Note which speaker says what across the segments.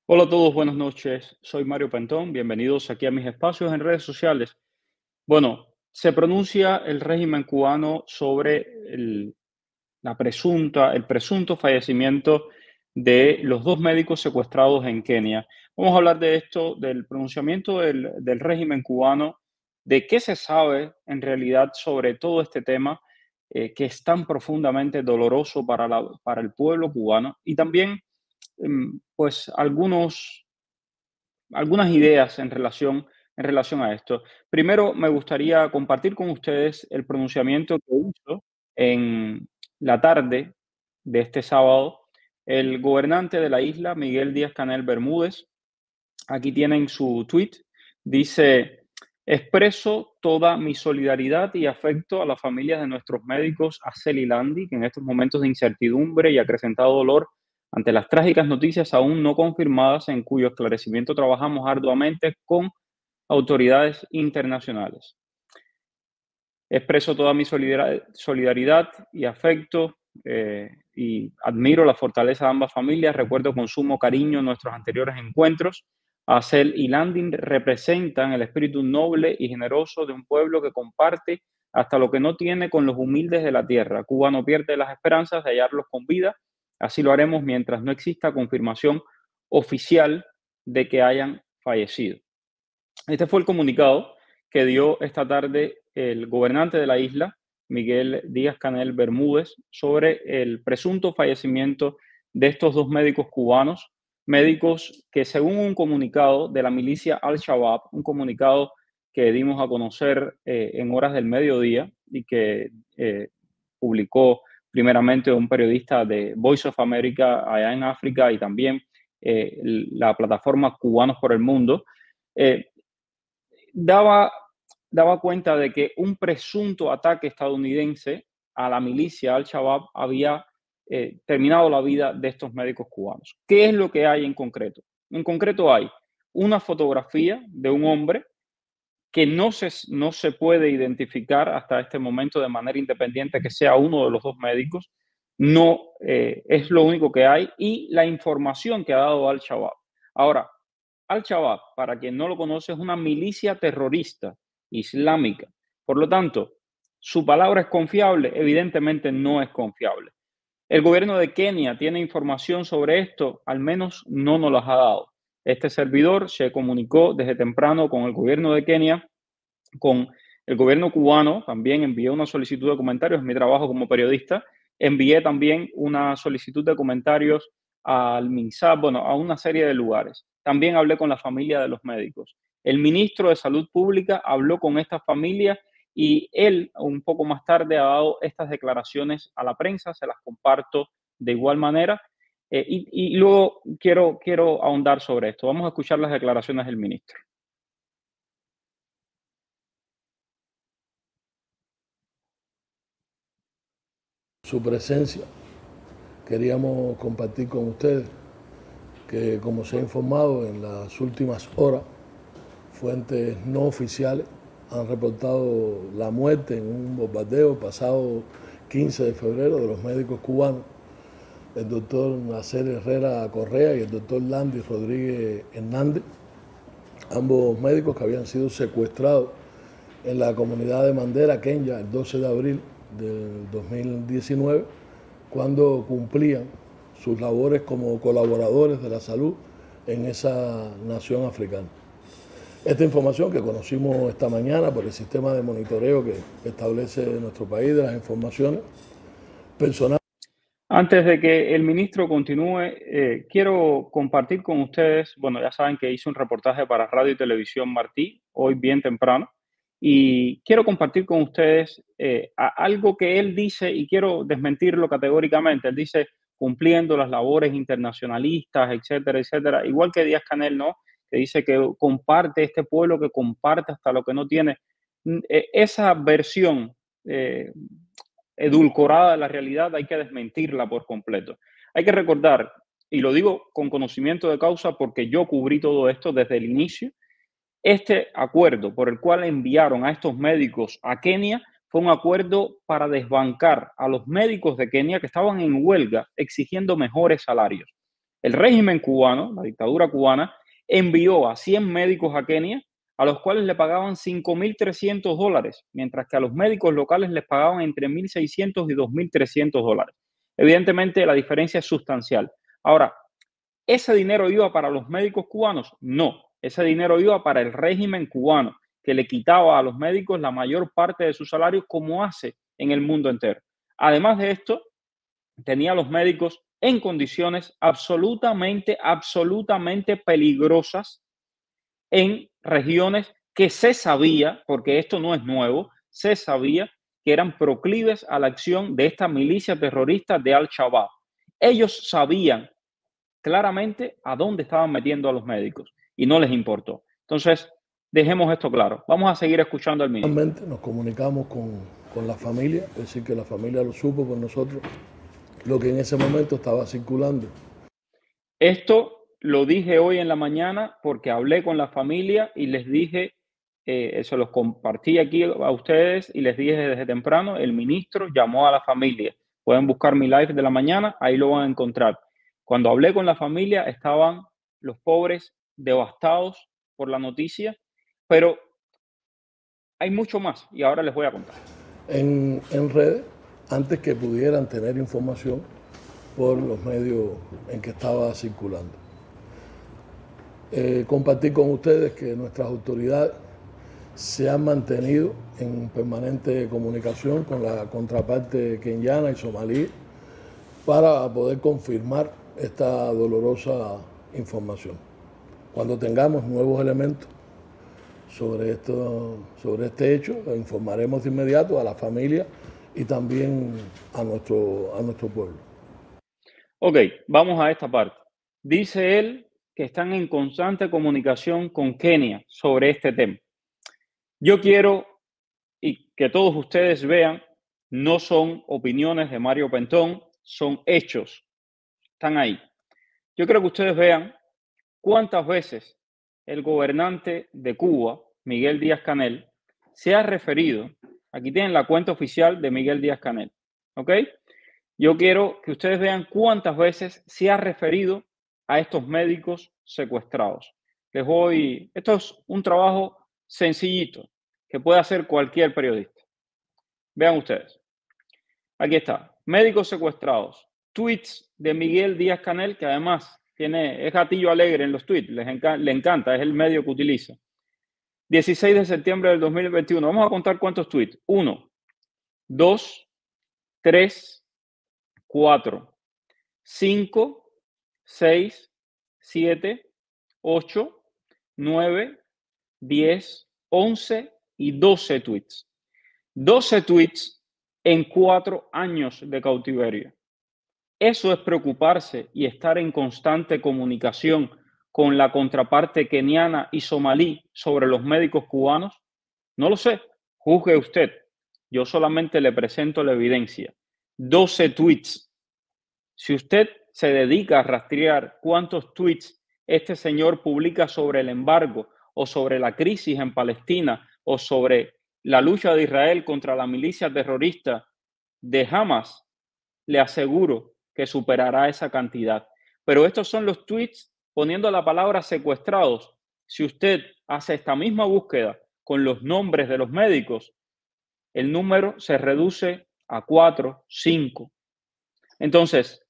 Speaker 1: Hola a todos, buenas noches. Soy Mario Pentón. Bienvenidos aquí a mis espacios en redes sociales. Bueno, se pronuncia el régimen cubano sobre el presunto fallecimiento de los dos médicos secuestrados en Kenia. Vamos a hablar de esto, del pronunciamiento del régimen cubano, de qué se sabe en realidad sobre todo este tema que es tan profundamente doloroso para el pueblo cubano y también pues algunas ideas en relación a esto. Primero, me gustaría compartir con ustedes el pronunciamiento que hizo en la tarde de este sábado el gobernante de la isla, Miguel Díaz-Canel Bermúdez. Aquí tienen su tweet. Dice: expreso toda mi solidaridad y afecto a las familias de nuestros médicos Acel y Landy, que en estos momentos de incertidumbre y acrecentado dolor ante las trágicas noticias aún no confirmadas, en cuyo esclarecimiento trabajamos arduamente con autoridades internacionales. Expreso toda mi solidaridad y afecto y admiro la fortaleza de ambas familias. Recuerdo con sumo cariño nuestros anteriores encuentros. Acel y Landing representan el espíritu noble y generoso de un pueblo que comparte hasta lo que no tiene con los humildes de la tierra. Cuba no pierde las esperanzas de hallarlos con vida. Así lo haremos mientras no exista confirmación oficial de que hayan fallecido. Este fue el comunicado que dio esta tarde el gobernante de la isla, Miguel Díaz-Canel Bermúdez, sobre el presunto fallecimiento de estos dos médicos cubanos, médicos que según un comunicado de la milicia Al-Shabaab, un comunicado que dimos a conocer en horas del mediodía y que publicó primeramente un periodista de Voice of America allá en África y también la plataforma Cubanos por el Mundo, eh, daba, daba cuenta de que un presunto ataque estadounidense a la milicia Al-Shabaab había terminado la vida de estos médicos cubanos. ¿Qué es lo que hay en concreto? En concreto hay una fotografía de un hombre que no se puede identificar hasta este momento de manera independiente que sea uno de los dos médicos. No es lo único que hay y la información que ha dado Al-Shabaab. Ahora, Al-Shabaab, para quien no lo conoce, es una milicia terrorista islámica. Por lo tanto, ¿su palabra es confiable? Evidentemente no es confiable. El gobierno de Kenia tiene información sobre esto, al menos no nos las ha dado. Este servidor se comunicó desde temprano con el gobierno de Kenia, con el gobierno cubano, también envié una solicitud de comentarios, en mi trabajo como periodista, envié también una solicitud de comentarios al MINSAP, bueno, a una serie de lugares. También hablé con la familia de los médicos. El ministro de Salud Pública habló con estas familias y él un poco más tarde ha dado estas declaraciones a la prensa, se las comparto de igual manera. Y luego quiero ahondar sobre esto. Vamos a escuchar las declaraciones del ministro.
Speaker 2: Su presencia. Queríamos compartir con ustedes que, como se ha informado en las últimas horas, fuentes no oficiales han reportado la muerte en un bombardeo pasado 15 de febrero de los médicos cubanos, el doctor Nacer Herrera Correa y el doctor Landy Rodríguez Hernández, ambos médicos que habían sido secuestrados en la comunidad de Mandera, Kenia, el 12 de abril del 2019, cuando cumplían sus labores como colaboradores de la salud en esa nación africana. Esta información que conocimos esta mañana por el sistema de monitoreo que establece nuestro país de las informaciones personales.
Speaker 1: Antes de que el ministro continúe, quiero compartir con ustedes, bueno, ya saben que hice un reportaje para Radio y Televisión Martí, hoy bien temprano, y quiero compartir con ustedes algo que él dice y quiero desmentirlo categóricamente. Él dice cumpliendo las labores internacionalistas, etcétera, etcétera, igual que Díaz Canel, ¿no? Que dice que comparte este pueblo, que comparte hasta lo que no tiene. Esa versión eh, edulcorada de la realidad hay que desmentirla por completo. Hay que recordar, y lo digo con conocimiento de causa porque yo cubrí todo esto desde el inicio, este acuerdo por el cual enviaron a estos médicos a Kenia fue un acuerdo para desbancar a los médicos de Kenia que estaban en huelga exigiendo mejores salarios. el régimen cubano, la dictadura cubana, envió a 100 médicos a Kenia, a los cuales le pagaban $5.300, mientras que a los médicos locales les pagaban entre $1.600 y $2.300. Evidentemente, la diferencia es sustancial. Ahora, ¿ese dinero iba para los médicos cubanos? No, ese dinero iba para el régimen cubano, que le quitaba a los médicos la mayor parte de su salario, como hace en el mundo entero. Además de esto, tenía a los médicos en condiciones absolutamente peligrosas en regiones que se sabía, porque esto no es nuevo, se sabía que eran proclives a la acción de esta milicia terrorista de Al-Shabaab. Ellos sabían claramente a dónde estaban metiendo a los médicos y no les importó. Entonces, dejemos esto claro. Vamos a seguir escuchando al ministro.
Speaker 2: Realmente nos comunicamos con la familia, es decir, que la familia lo supo con nosotros, lo que en ese momento estaba circulando.
Speaker 1: Esto lo dije hoy en la mañana porque hablé con la familia y les dije, se los compartí aquí a ustedes y les dije desde temprano, el ministro llamó a la familia. Pueden buscar mi live de la mañana, ahí lo van a encontrar. Cuando hablé con la familia estaban los pobres devastados por la noticia, pero hay mucho más y ahora les voy a contar.
Speaker 2: En redes, antes que pudieran tener información por los medios en que estaba circulando. Compartir con ustedes que nuestras autoridades se han mantenido en permanente comunicación con la contraparte kenyana y somalí para poder confirmar esta dolorosa información. Cuando tengamos nuevos elementos sobre este hecho, lo informaremos de inmediato a la familia y también a nuestro pueblo.
Speaker 1: Ok, vamos a esta parte. Dice él que están en constante comunicación con Kenia sobre este tema. Yo quiero y que todos ustedes vean, no son opiniones de Mario Pentón, son hechos. Están ahí. Yo quiero que ustedes vean cuántas veces el gobernante de Cuba, Miguel Díaz-Canel, se ha referido. Aquí tienen la cuenta oficial de Miguel Díaz-Canel. ¿Ok? Yo quiero que ustedes vean cuántas veces se ha referido a estos médicos secuestrados. Esto es un trabajo sencillito que puede hacer cualquier periodista. Vean ustedes. Aquí está. Médicos secuestrados. Tweets de Miguel Díaz-Canel, que además es gatillo alegre en los tweets. Le encanta, es el medio que utiliza. 16 de septiembre del 2021. Vamos a contar cuántos tweets. 1, 2, 3, 4, 5, 6, 7, 8, 9, 10, 11 y 12 tweets. 12 tweets en 4 años de cautiverio. Eso es preocuparse y estar en constante comunicación con la contraparte keniana y somalí sobre los médicos cubanos. No lo sé, juzgue usted. Yo solamente le presento la evidencia. 12 tweets. Si usted se dedica a rastrear cuántos tweets este señor publica sobre el embargo o sobre la crisis en Palestina o sobre la lucha de Israel contra la milicia terrorista de Hamas, le aseguro que superará esa cantidad. Pero estos son los tweets poniendo la palabra secuestrados. Si usted hace esta misma búsqueda con los nombres de los médicos, el número se reduce a 4, 5. Entonces,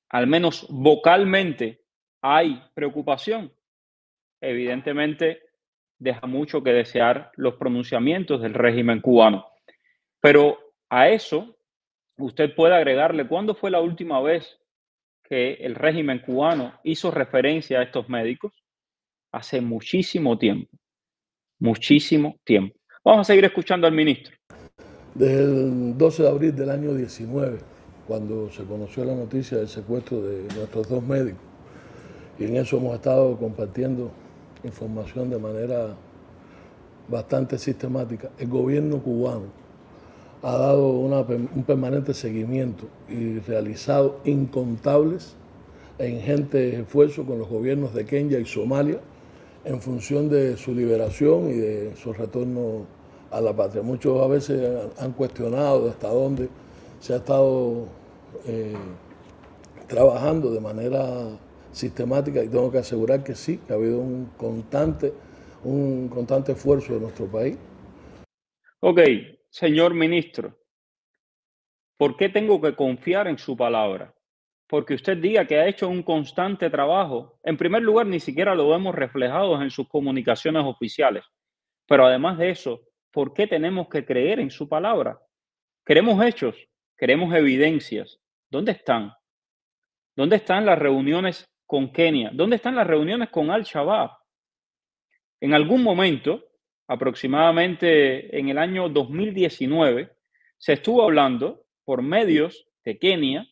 Speaker 1: al menos vocalmente, hay preocupación. Evidentemente, deja mucho que desear los pronunciamientos del régimen cubano. Pero a eso, usted puede agregarle cuándo fue la última vez que el régimen cubano hizo referencia a estos médicos. Hace muchísimo tiempo. Muchísimo tiempo. Vamos a seguir escuchando al ministro.
Speaker 2: Desde el 12 de abril del año 19, cuando se conoció la noticia del secuestro de nuestros 2 médicos, y en eso hemos estado compartiendo información de manera bastante sistemática, el gobierno cubano ha dado un permanente seguimiento y realizado incontables e ingentes esfuerzos con los gobiernos de Kenia y Somalia en función de su liberación y de su retorno a la patria. Muchos a veces han cuestionado hasta dónde se ha estado trabajando de manera sistemática y tengo que asegurar que sí, que ha habido un constante esfuerzo de nuestro país.
Speaker 1: Ok, señor ministro, ¿por qué tengo que confiar en su palabra? Porque usted diga que ha hecho un constante trabajo. En primer lugar, ni siquiera lo vemos reflejado en sus comunicaciones oficiales. Pero además de eso, ¿por qué tenemos que creer en su palabra? Queremos hechos, queremos evidencias. ¿Dónde están? ¿Dónde están las reuniones con Kenia? ¿Dónde están las reuniones con Al-Shabaab? En algún momento, aproximadamente en el año 2019, se estuvo hablando por medios de Kenia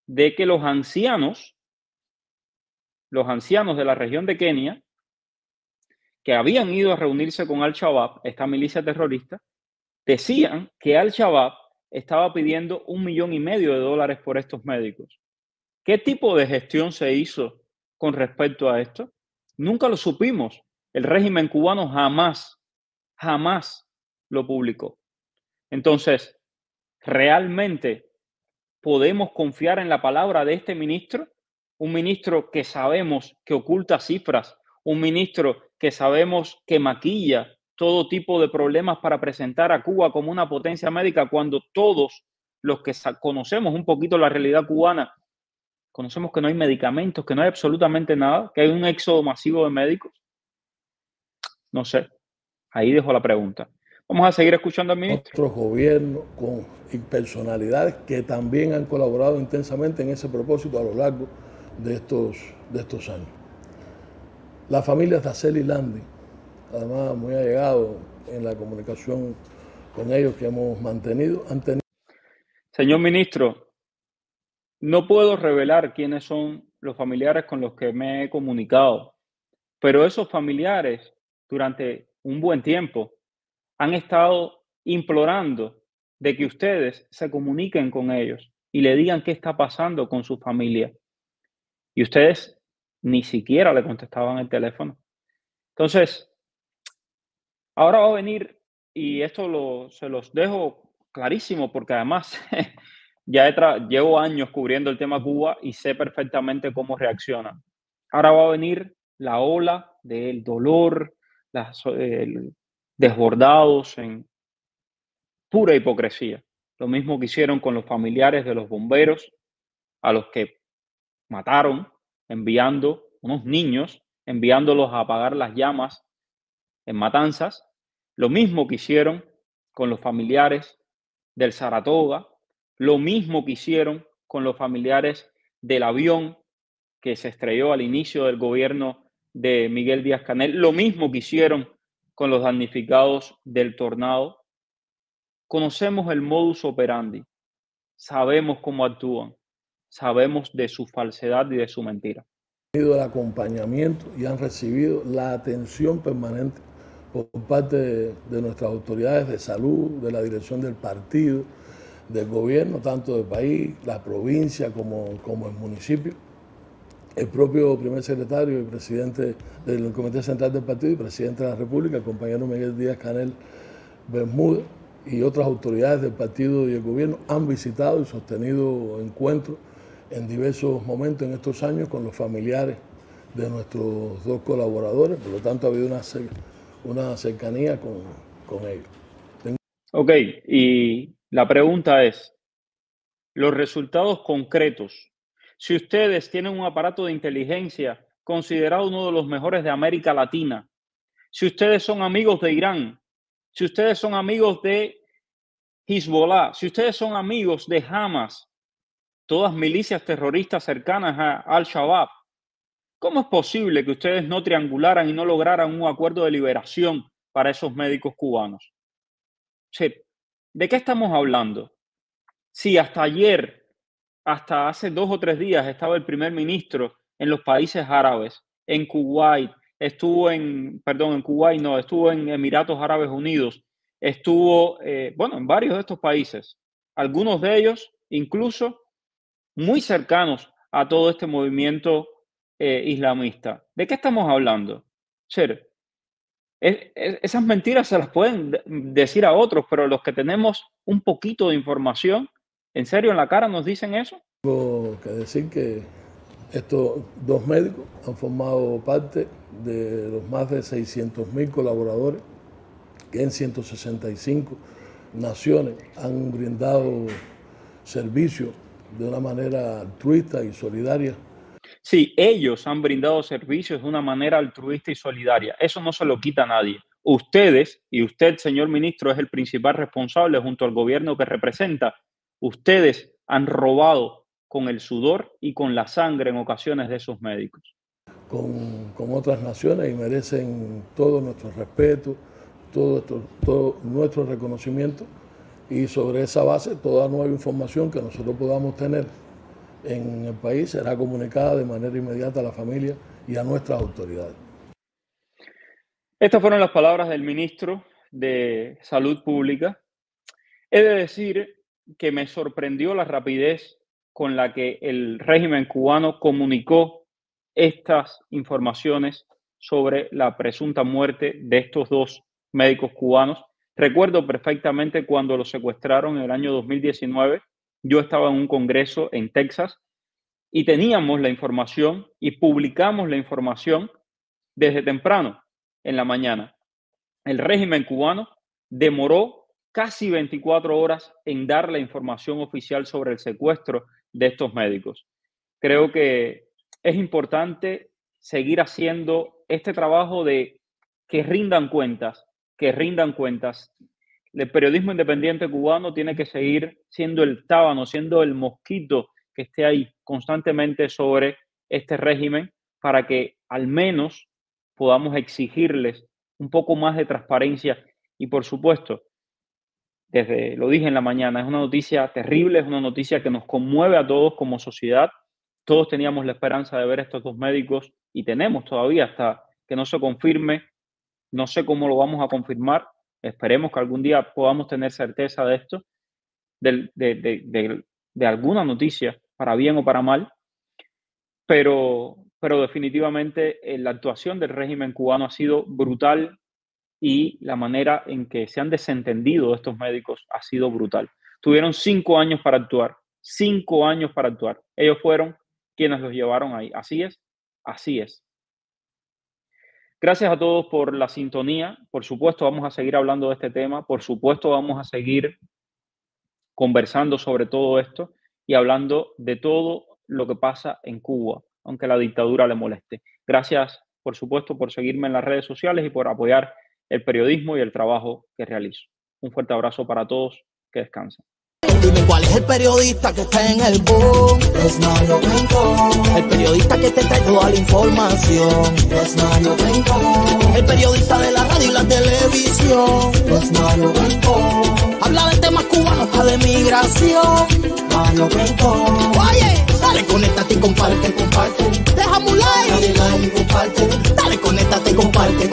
Speaker 1: de que los ancianos de la región de Kenia, que habían ido a reunirse con Al-Shabaab, esta milicia terrorista, decían que Al-Shabaab estaba pidiendo $1,500,000 por estos médicos. ¿Qué tipo de gestión se hizo con respecto a esto? Nunca lo supimos. El régimen cubano jamás lo publicó. Entonces, ¿realmente podemos confiar en la palabra de este ministro? Un ministro que sabemos que oculta cifras, un ministro que sabemos que maquilla todo tipo de problemas para presentar a Cuba como una potencia médica cuando todos los que conocemos un poquito la realidad cubana, conocemos que no hay medicamentos, que no hay absolutamente nada, que hay un éxodo masivo de médicos. No sé, ahí dejo la pregunta. Vamos a seguir escuchando al ministro.
Speaker 2: Otros gobiernos y personalidades que también han colaborado intensamente en ese propósito a lo largo de estos años. La familia Araceli Landi, además muy allegado en la comunicación con ellos que hemos mantenido, han tenido...
Speaker 1: Señor ministro, no puedo revelar quiénes son los familiares con los que me he comunicado, pero esos familiares durante un buen tiempo han estado implorando de que ustedes se comuniquen con ellos y le digan qué está pasando con su familia. Y ustedes ni siquiera le contestaban el teléfono. Entonces, ahora va a venir, y esto se los dejo clarísimo, porque además llevo años cubriendo el tema Cuba y sé perfectamente cómo reaccionan. Ahora va a venir la ola del dolor, desbordados en pura hipocresía. Lo mismo que hicieron con los familiares de los bomberos, a los que mataron, enviando unos niños, enviándolos a apagar las llamas en Matanzas. Lo mismo que hicieron con los familiares del Saratoga, lo mismo que hicieron con los familiares del avión que se estrelló al inicio del gobierno de Miguel Díaz-Canel, lo mismo que hicieron con los damnificados del tornado. Conocemos el modus operandi, sabemos cómo actúan, sabemos de su falsedad y de su mentira.
Speaker 2: el acompañamiento y han recibido la atención permanente por parte de nuestras autoridades de salud, de la dirección del partido, del gobierno, tanto del país, la provincia como el municipio. El propio primer secretario y presidente del Comité Central del Partido y presidente de la República, el compañero Miguel Díaz-Canel Bermúdez, y otras autoridades del partido y el gobierno han visitado y sostenido encuentros en diversos momentos en estos años con los familiares de nuestros dos colaboradores, por lo tanto ha habido una cercanía con ellos.
Speaker 1: Ok, y la pregunta es, los resultados concretos. Si ustedes tienen un aparato de inteligencia considerado uno de los mejores de América Latina, si ustedes son amigos de Irán, si ustedes son amigos de Hezbollah, si ustedes son amigos de Hamas, todas milicias terroristas cercanas a Al-Shabaab, ¿cómo es posible que ustedes no triangularan y no lograran un acuerdo de liberación para esos médicos cubanos? Sí. ¿De qué estamos hablando? Si hasta ayer, hasta hace 2 o 3 días, estaba el primer ministro en los países árabes, en Kuwait, en Kuwait no, estuvo en Emiratos Árabes Unidos, estuvo, en varios de estos países, algunos de ellos incluso muy cercanos a todo este movimiento islamista. ¿De qué estamos hablando? Ser, esas mentiras se las pueden decir a otros, pero los que tenemos un poquito de información, ¿en serio en la cara nos dicen eso?
Speaker 2: Tengo que decir que estos dos médicos han formado parte de los más de 600.000 colaboradores que en 165 naciones han brindado servicio de una manera altruista y solidaria.
Speaker 1: Sí, ellos han brindado servicios de una manera altruista y solidaria. Eso no se lo quita a nadie. Ustedes, y usted, señor ministro, es el principal responsable junto al gobierno que representa. Ustedes han robado con el sudor y con la sangre en ocasiones de esos médicos.
Speaker 2: Con otras naciones y merecen todo nuestro respeto, todo nuestro reconocimiento, y sobre esa base toda nueva información que nosotros podamos tener en el país será comunicada de manera inmediata a la familia y a nuestras autoridades.
Speaker 1: Estas fueron las palabras del ministro de Salud Pública. He de decir que me sorprendió la rapidez con la que el régimen cubano comunicó estas informaciones sobre la presunta muerte de estos dos médicos cubanos. Recuerdo perfectamente cuando los secuestraron en el año 2019. Yo estaba en un congreso en Texas y teníamos la información y publicamos la información desde temprano en la mañana. El régimen cubano demoró casi 24 horas en dar la información oficial sobre el secuestro de estos médicos. Creo que es importante seguir haciendo este trabajo de que rindan cuentas, que rindan cuentas. El periodismo independiente cubano tiene que seguir siendo el tábano, siendo el mosquito que esté ahí constantemente sobre este régimen para que al menos podamos exigirles un poco más de transparencia. Y por supuesto, lo dije en la mañana, es una noticia terrible, es una noticia que nos conmueve a todos como sociedad. Todos teníamos la esperanza de ver a estos dos médicos y tenemos todavía hasta que no se confirme. No sé cómo lo vamos a confirmar. Esperemos que algún día podamos tener certeza de esto, de alguna noticia, para bien o para mal. Pero definitivamente la actuación del régimen cubano ha sido brutal y la manera en que se han desentendido estos médicos ha sido brutal. Tuvieron 5 años para actuar, 5 años para actuar. Ellos fueron quienes los llevaron ahí. Así es, así es. Gracias a todos por la sintonía. Por supuesto, vamos a seguir hablando de este tema. Por supuesto, vamos a seguir conversando sobre todo esto y hablando de todo lo que pasa en Cuba, aunque la dictadura le moleste. Gracias, por supuesto, por seguirme en las redes sociales y por apoyar el periodismo y el trabajo que realizo. Un fuerte abrazo para todos. Que descansen.
Speaker 3: Dime cuál es el periodista que está en el boom. Es Mario Rincón. El periodista que te trae toda la información. Es Mario Rincón. El periodista de la radio y la televisión. Es Mario Rincón. Habla de temas cubanos hasta de migración. Mario Rincón. Oye, dale, conéctate y comparte. Déjame un like. Dale, comparte. Dale, conéctate y comparte.